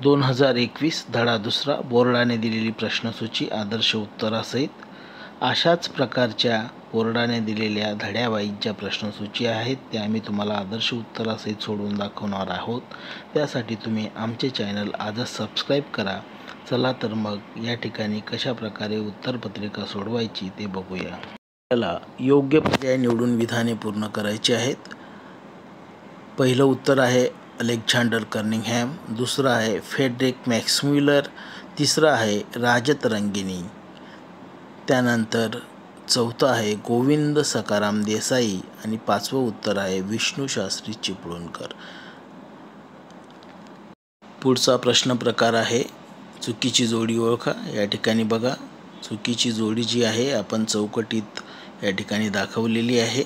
2021 धडा दुसरा बोर्डाने दिलेली प्रश्नसूची आदर्श उत्तरासहित अशाच प्रकारच्या बोर्डाने दिलेल्या धड्यावाईज ज्या प्रश्नसूची आहेत त्या आम्ही तुम्हाला आदर्श उत्तरासहित सोडवून दाखवणार आहोत। त्यासाठी तुम्ही आमचे चॅनल आजच सबस्क्राईब करा। चला तर मग या ठिकाणी कशा प्रकारे उत्तरपत्रिका सोडवायची ते बघूया। आपल्याला योग्य पर्याय निवडून विधाने पूर्ण करायची आहेत। पहिलं उत्तर आहे अलेक्झांडर कर्निंगहॅम, दुसरं आहे फ्रेडरिक मॅक्स म्युलर, तिसरं आहे राजतरंगिणी, त्यानंतर चौथं आहे गोविंद सखाराम देसाई आणि पाचवं उत्तर आहे विष्णू शास्त्री चिपळूणकर। पुढचा प्रश्न प्रकार आहे चुकीची जोडी ओळखा। या ठिकाणी बघा, चुकीची जोडी जी आहे आपण चौकटीत या ठिकाणी दाखवलेली आहे।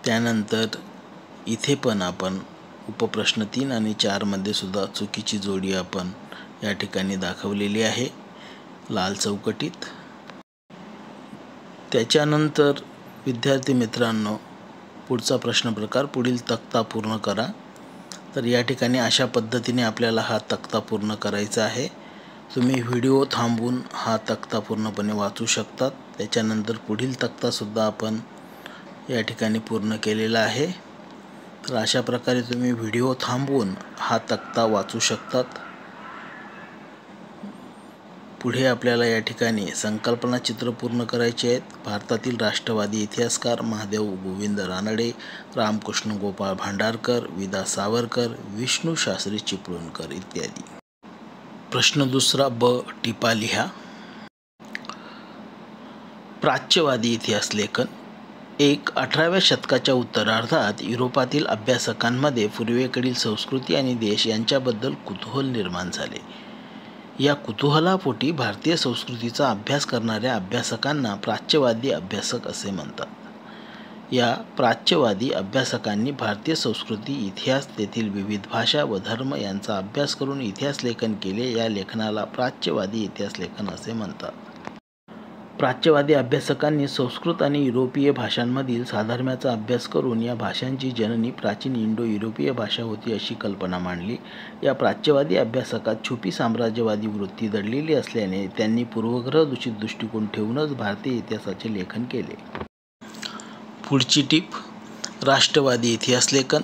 त्यानंतर इथे पण आपण उपप्रश्न 3 आणि 4 मध्ये सुद्धा चुकीची जोडी आपण या ठिकाणी दाखवलेली आहे लाल चौकटीत। त्याच्यानंतर विद्यार्थी मित्रांनो, पुढचा प्रश्न प्रकार पुढील तक्ता पूर्ण करा। तर या ठिकाणी अशा पद्धतीने आपल्याला हा तक्ता पूर्ण करायचा आहे। तुम्ही व्हिडिओ थांबवून हा तक्ता पूर्णपणे वाचू शकतात। त्याच्यानंतर पुढील तक्ता सुद्धा आपण या ठिकाणी पूर्ण केलेला आहे। तर अशा प्रकारे तुम्ही व्हिडिओ थांबवून हा तक्ता वाचू शकतात। पुढे आपल्याला या ठिकाणी संकल्पना चित्र पूर्ण करायचे आहेत। भारतातील राष्ट्रवादी इतिहासकार महादेव गोविंद रानडे, रामकृष्ण गोपाळ भांडारकर, विदा सावरकर, विष्णू शास्त्री चिपळूणकर इत्यादी। प्रश्न दुसरा ब टिपा लिहा। प्राच्यवादी इतिहास लेखन 1. 18व्या शतकाच्या उत्तरार्धात युरोपातील अभ्यासकांमध्ये पूर्वेकडील संस्कृती आणि देश यांच्याबद्दल कुतूहल निर्माण झाले। या कुतूहलापोटी भारतीय संस्कृतीचा अभ्यास करणाऱ्या अभ्यासकांना प्राच्यवादी अभ्यासक असे म्हणतात। या प्राच्यवादी अभ्यासकांनी भारतीय संस्कृती, इतिहास, तेथील विविध भाषा व धर्म यांचा अभ्यास करून इतिहास लेखन केले। या लेखनाला प्राच्यवादी इतिहास लेखन असे म्हणतात। प्राच्यवादी अभ्यासकांनी संस्कृत आणि युरोपीय भाषांमधील साधर्म्याचा अभ्यास करून या भाषांची जननी प्राचीन इंडो युरोपीय भाषा होती अशी कल्पना मांडली। या प्राच्यवादी अभ्यासकात छुपी साम्राज्यवादी वृत्ती दडलेली असल्याने त्यांनी पूर्वग्रह दूषित दृष्टिकोन ठेवूनच भारतीय इतिहासाचे लेखन केले। पुढची टीप, राष्ट्रवादी इतिहास लेखन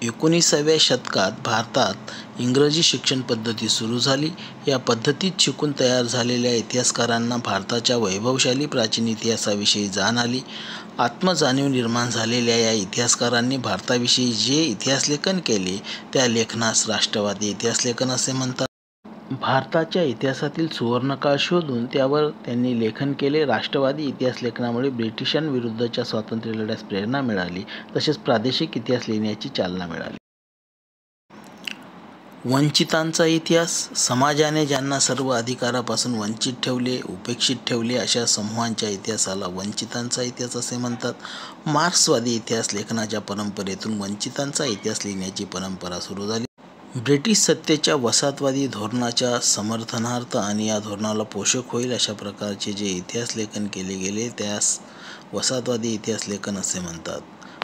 19व्या शतकात भारतात इंग्रजी शिक्षण पद्धती सुरू झाली। या पद्धतीत शिकून तयार झालेल्या इतिहासकारांना भारताच्या वैभवशाली प्राचीन इतिहासाविषयी जाण आली। आत्मजाणीव निर्माण झालेल्या या इतिहासकारांनी भारताविषयी जे इतिहासलेखन केले त्या लेखनास राष्ट्रवादी इतिहास लेखन असे म्हणतात। भारताच्या इतिहासातील सुवर्णकाळ शोधून त्यावर त्यांनी लेखन केले। राष्ट्रवादी इतिहास लेखनामुळे ब्रिटिशांविरुद्धच्या स्वातंत्र्य लढ्यास प्रेरणा मिळाली, तसेच प्रादेशिक इतिहास लिहिण्याची चालना मिळाली। वंचितांचा इतिहास, समाजाने ज्यांना सर्व अधिकारापासून वंचित ठेवले, उपेक्षित ठेवले अशा समूहांच्या इतिहासाला वंचितांचा इतिहास असे म्हणतात। मार्क्सवादी इतिहास लेखनाच्या परंपरेतून वंचितांचा इतिहास लिहिण्याची परंपरा सुरू झाली। ब्रिटिश सत्तेच्या वसाहतवादी धोरणाच्या समर्थनार्थ आणि या धोरणाला पोषक होईल अशा प्रकारचे जे इतिहास लेखन केले गेले त्यास वसाहतवादी इतिहास लेखन असे म्हणतात।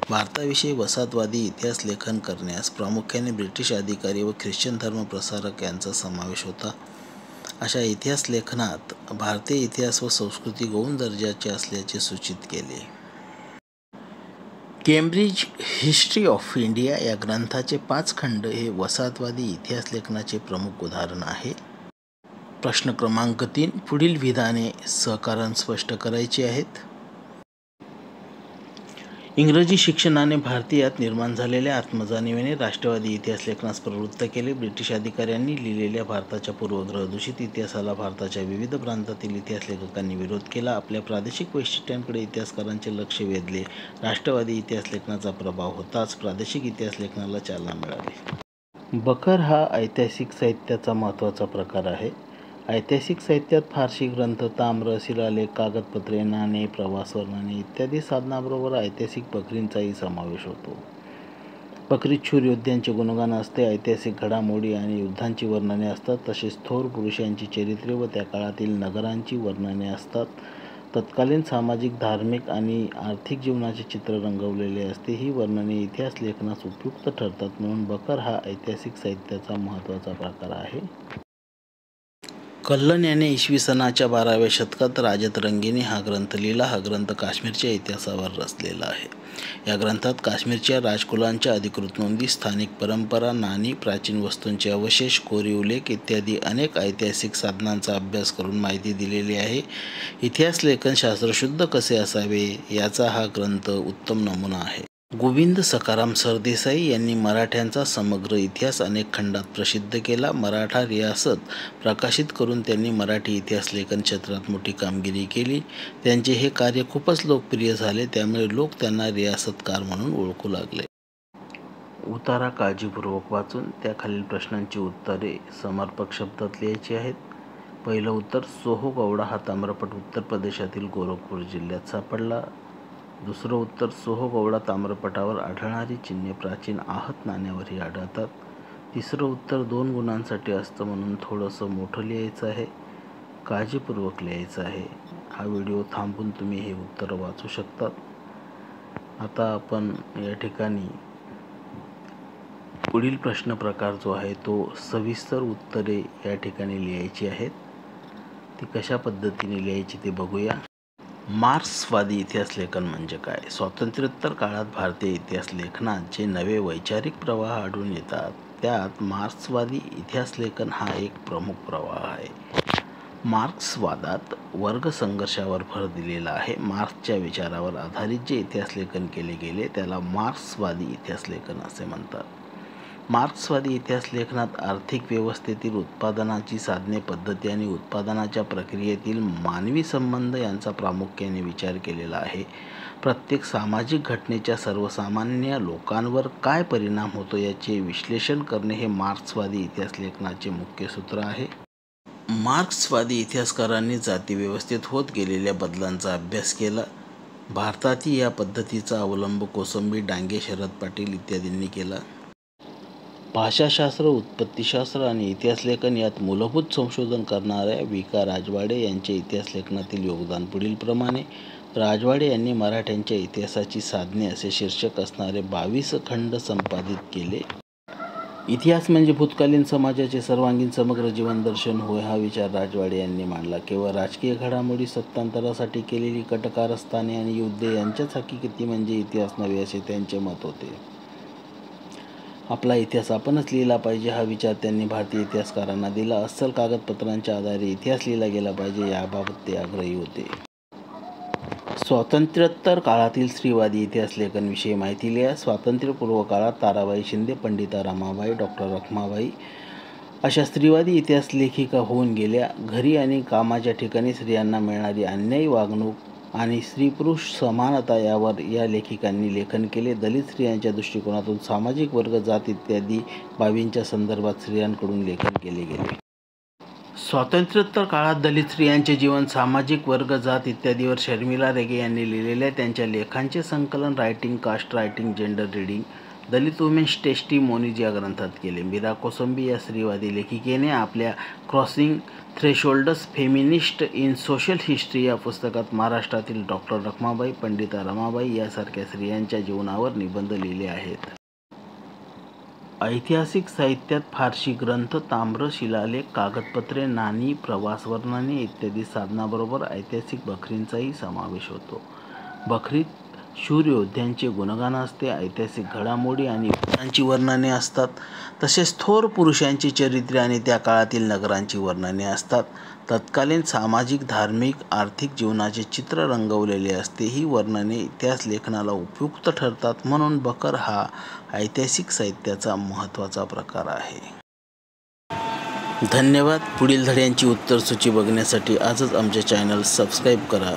भारताविषयी वसाहतवादी इतिहास लेखन करण्यास प्रामुख्याने ब्रिटिश अधिकारी व ख्रिश्चन धर्म प्रसारक यांचा समावेश होता। अशा इतिहास लेखनात भारतीय इतिहास व संस्कृती गौण दर्जाचे असल्याचे सूचित केले। केम्ब्रिज हिस्ट्री ऑफ इंडिया या ग्रंथाचे 5 खंड हे वसाहतवादी इतिहास लेखनाचे प्रमुख उदाहरण आहे। प्रश्न क्रमांक 3, पुढील विधाने सहकारण स्पष्ट करायची आहेत। इंग्रजी शिक्षणाने भारतीयात निर्माण झालेल्या आत्मजाणीवेने राष्ट्रवादी इतिहास लेखनास प्रवृत्त केले। ब्रिटिश अधिकाऱ्यांनी लिहिलेल्या भारताच्या पूर्वग्रह दूषित इतिहासाला भारताच्या विविध प्रांतातील इतिहास लेखकांनी विरोध केला। आपल्या प्रादेशिक वैशिष्ट्यांकडे इतिहासकारांचे लक्ष वेधले। राष्ट्रवादी इतिहास लेखनाचा प्रभाव होताच प्रादेशिक इतिहास लेखनाला चालना मिळाली। बखर हा ऐतिहासिक साहित्याचा महत्त्वाचा प्रकार आहे। ऐतिहासिक साहित्यात फारसी ग्रंथ, ताम्र, शिलालेख, कागदपत्रे, नाणे, प्रवास वर्णने इत्यादी साधनांबरोबर ऐतिहासिक बखरींचाही समावेश होतो। बखरीत शूर योद्ध्यांचे गुणगान असते, ऐतिहासिक घडामोडी आणि युद्धांची वर्णने असतात, तसेच थोर पुरुषांची चरित्रे व त्या काळातील नगरांची वर्णने असतात। तत्कालीन सामाजिक, धार्मिक आणि आर्थिक जीवनाचे चित्र रंगवलेले असते. ही वर्णने इतिहास लेखनास उपयुक्त ठरतात म्हणून बखर हा ऐतिहासिक साहित्याचा महत्त्वाचा प्रकार आहे. कल्लन याने इसवी सनाच्या 12व्या शतकात राजतरंगीने हा ग्रंथ लिहिला. हा ग्रंथ काश्मीरच्या इतिहासावर रचलेला आहे. या ग्रंथात काश्मीरच्या राजकुलांच्या अधिकृत नोंदी, स्थानिक परंपरा, नाणी, प्राचीन वस्तूंचे अवशेष, कोरीव लेख इत्यादी अनेक ऐतिहासिक साधनांचा अभ्यास करून माहिती दिलेली आहे. इतिहास लेखन शास्त्र शुद्ध कसे असावे याचा हा ग्रंथ उत्तम नमुना आहे. गोविंद सखाराम सरदेसाई यांनी मराठ्यांचा समग्र इतिहास अनेक खंडात प्रसिद्ध केला. मराठा रियासत प्रकाशित करून त्यांनी मराठी इतिहास लेखन क्षेत्रात मोठी कामगिरी केली. त्यांचे हे कार्य खूपच लोकप्रिय झाले, त्यामुळे लोक त्यांना रियासतकार म्हणून ओळखू लागले. उतारा काळजीपूर्वक वाचून त्या खालील प्रश्नांची उत्तरे समर्पक शब्दात लिहायची आहेत. पहिलं उत्तर, सोहगौडा हा ताम्रपट उत्तर प्रदेशातील गोरखपूर जिल्ह्यात सापडला. दुसरं उत्तर, सोहगौडा ताम्रपटावर आढळणारी चिन्हे प्राचीन आहत नाण्यावरही आढळतात. तिसरं उत्तर, 2 गुणांसाठी असतं म्हणून थोडंसं मोठं लिहायचं आहे, काळजीपूर्वक लिहायचं आहे. हा व्हिडिओ थांबून तुम्ही हे उत्तर वाचू शकतात. आता आपण या ठिकाणी पुढील प्रश्न प्रकार जो आहे तो सविस्तर उत्तरे या ठिकाणी लिहायची आहेत. ती कशा पद्धतीने लिहायची ते बघूया. मार्क्सवादी इतिहास लेखन म्हणजे काय? स्वातंत्र्योत्तर काळात भारतीय इतिहास लेखनात जे नवे वैचारिक प्रवाह आढळून येतात त्यात मार्क्सवादी इतिहास लेखन हा एक प्रमुख प्रवाह आहे. मार्क्सवादात वर्ग संघर्षावर भर दिलेला आहे. मार्क्सच्या विचारावर आधारित जे इतिहास लेखन केले गेले त्याला मार्क्सवादी इतिहास लेखन असे म्हणतात. मार्क्सवादी इतिहास लेखनात आर्थिक व्यवस्थेतील उत्पादनाची साधने, पद्धती आणि उत्पादनाच्या प्रक्रियेतील मानवी संबंध यांचा प्रामुख्याने विचार केलेला आहे. प्रत्येक सामाजिक घटनेच्या सर्वसामान्य लोकांवर काय परिणाम होतो याचे विश्लेषण करणे हे मार्क्सवादी इतिहास लेखनाचे मुख्य सूत्र आहे. मार्क्सवादी इतिहासकारांनी जातीव्यवस्थेत होत गेलेल्या बदलांचा अभ्यास केला. भारतातही या पद्धतीचा अवलंब कोसंबी, डांगे, शरद पाटील इत्यादींनी केला. भाषाशास्त्र, उत्पत्तीशास्त्र आणि इतिहास लेखन यात मूलभूत संशोधन करणाऱ्या वि. का. राजवाडे यांचे इतिहास लेखनातील योगदान पुढीलप्रमाणे. राजवाडे यांनी मराठ्यांच्या इतिहासाची साधने असे शीर्षक असणारे 22 खंड संपादित केले. इतिहास म्हणजे भूतकालीन समाजाचे सर्वांगीण समग्र जीवनदर्शन होय हा विचार राजवाडे यांनी मांडला. केवळ राजकीय घडामोडी, सत्तांतरासाठी केलेली कटकारस्थाने आणि युद्धे यांच्याच हकीकती म्हणजे इतिहास नव्हे असे त्यांचे मत होते. आपला इतिहास आपणच लिहिला पाहिजे हा विचार त्यांनी भारतीय इतिहासकारांना दिला. अस्सल कागदपत्रांच्या आधारे इतिहास लिहिला गेला पाहिजे याबाबत ते आग्रही होते. स्वातंत्र्योत्तर काळातील स्त्रीवादी इतिहास लेखन विषयी माहिती लिहा. स्वातंत्र्यपूर्व काळात ताराबाई शिंदे, पंडिता रमाबाई, डॉ. रखमाबाई अशा स्त्रीवादी इतिहास लेखिका होऊन गेल्या. घरी आणि कामाच्या ठिकाणी स्त्रियांना मिळणारी अन्यायी वागणूक आणि स्त्री-पुरुष समानता यावर या लेखिकांनी लेखन केले. दलित स्त्रियांच्या दृष्टिकोनातून सामाजिक वर्ग, जात इत्यादी बाबींच्या संदर्भात स्त्रियांकडून लेखन केले गेले. स्वातंत्र्योत्तर काळात दलित स्त्रियांचे जीवन, सामाजिक वर्ग, जात इत्यादीवर शर्मिला रेगे यांनी लिहिलेल्या त्यांच्या लेखांचे संकलन writing, caste writing, gender reading, Dalit women's testimonies या ग्रंथात केले. मीरा कोसंबी या स्त्रीवादी लेखिकेने आपल्या crossing thresholds feminist in social history या पुस्तकात महाराष्ट्रातील डॉ. रखमाबाई, पंडिता रमाबाई यासारख्या स्त्रियांच्या जीवनावर निबंध लिहिले आहेत. ऐतिहासिक साहित्यात फारसी ग्रंथ, ताम्र, शिलालेख, कागदपत्रे, नाणी, प्रवास वर्णने इत्यादी साधनाबरोबर ऐतिहासिक बखरींचाही समावेश होतो. बखरीत शूर योद्ध्यांचे गुणगान असते, ऐतिहासिक घडामोडी आणि युद्धांची वर्णने असतात. तसेच थोर पुरुषांची चरित्रे आणि त्या काळातील नगरांची वर्णने असतात. तत्कालीन सामाजिक, धार्मिक, आर्थिक जीवनाचे चित्र रंगवलेले असते. ही वर्णने इतिहास लेखनाला उपयुक्त ठरतात म्हणून बखर हा ऐतिहासिक साहित्याचा महत्त्वाचा प्रकार आहे. धन्यवाद. पुढील धड्यांची उत्तरसूची बघण्यासाठी आजच आमचे चॅनल सबस्क्राईब करा.